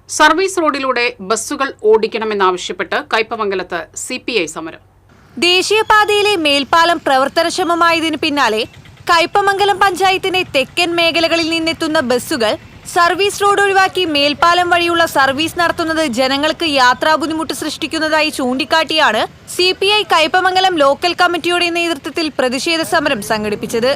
Service റോഡിലൂടെ ബസ്സുകൾ ഓടിക്കണമെന്നാവശ്യപ്പെട്ട് കയ്പമംഗലത്ത് CPI സമരം. ദേശീയപാതയിലെ മേൽപ്പാലം പ്രവർത്തനക്ഷമമായതിനു പിന്നാലെ കയ്പമംഗലം പഞ്ചായത്തിന്റെ തെക്കൻ മേഖലകളിൽ നിന്നെത്തുന്ന ബസ്സുകൾ സർവീസ് റോഡ് ഒഴിവാക്കി മേൽപ്പാലം വഴിയുള്ള സർവീസ് നടത്തുന്നത് ജനങ്ങൾക്ക് യാത്രാ ബുദ്ധിമുട്ട് സൃഷ്ടിക്കുന്നതായി ചൂണ്ടിക്കാട്ടിയാണ് CPI കയ്പമംഗലം ലോക്കൽ കമ്മിറ്റിയുടെ നേതൃത്വത്തിൽ പ്രതിഷേധ സമരം സംഘടിപ്പിച്ചത്.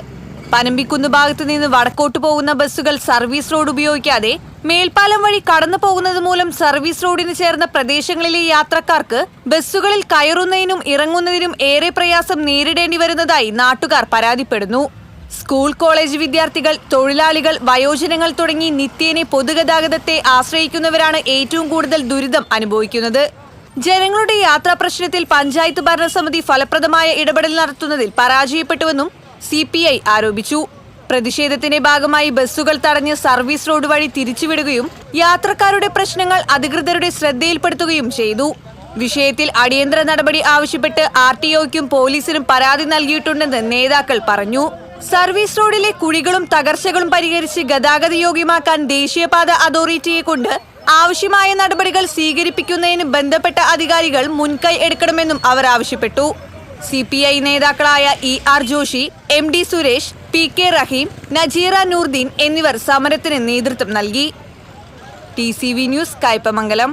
പനമ്പിക്കുന്ന് ഭാഗത്തു നിന്ന് വടക്കോട്ട് പോകുന്ന ബസ്സുകൾ സർവീസ് റോഡ് ഉപയോഗിക്കാതെ മേൽപ്പാലം വഴി കടന്നു പോകുന്നത് മൂലം സർവീസ് റോഡിന് ചേർന്ന പ്രദേശങ്ങളിലെ യാത്രക്കാർക്ക് ബസ്സുകളിൽ കയറുന്നതിനും ഇറങ്ങുന്നതിനും ഏറെ പ്രയാസം നേരിടേണ്ടി വരുന്നതായി നാട്ടുകാർ പരാതിപ്പെടുന്നു. സ്കൂൾ കോളേജ് വിദ്യാർത്ഥികൾ, തൊഴിലാളികൾ, വയോജനങ്ങൾ തുടങ്ങി നിത്യേന പൊതുഗതാഗതത്തെ ആശ്രയിക്കുന്നവരാണ് ഏറ്റവും കൂടുതൽ ദുരിതം അനുഭവിക്കുന്നത്. ജനങ്ങളുടെ യാത്രാ പ്രശ്നത്തിൽ പഞ്ചായത്ത് ഭരണസമിതി ഫലപ്രദമായ ഇടപെടൽ നടത്തുന്നതിൽ പരാജയപ്പെട്ടുവെന്നും CPI ആരോപിച്ചു. പ്രതിഷേധത്തിന്റെ ഭാഗമായി ബസ്സുകൾ തടഞ്ഞ് സർവീസ് റോഡ് വഴി തിരിച്ചുവിടുകയും യാത്രക്കാരുടെ പ്രശ്നങ്ങൾ അധികൃതരുടെ ശ്രദ്ധയിൽപ്പെടുത്തുകയും ചെയ്തു. വിഷയത്തിൽ അടിയന്തര നടപടി ആവശ്യപ്പെട്ട് RTOയ്ക്കും പോലീസിനും പരാതി നൽകിയിട്ടുണ്ടെന്ന് നേതാക്കൾ പറഞ്ഞു. സർവീസ് റോഡിലെ കുഴികളും തകർച്ചകളും പരിഹരിച്ച് ഗതാഗത യോഗ്യമാക്കാൻ ദേശീയപാത അതോറിറ്റിയെ കൊണ്ട് ആവശ്യമായ നടപടികൾ സ്വീകരിപ്പിക്കുന്നതിന് ബന്ധപ്പെട്ട അധികാരികൾ മുൻകൈ എടുക്കണമെന്നും അവർ ആവശ്യപ്പെട്ടു. CPI നേതാക്കളായ ER Joshi, MD Suresh, PK റഹീം, നജീറ നൂർദീൻ എന്നിവർ സമരത്തിന് നേതൃത്വം നൽകി. TCV news, Kaipamangalam.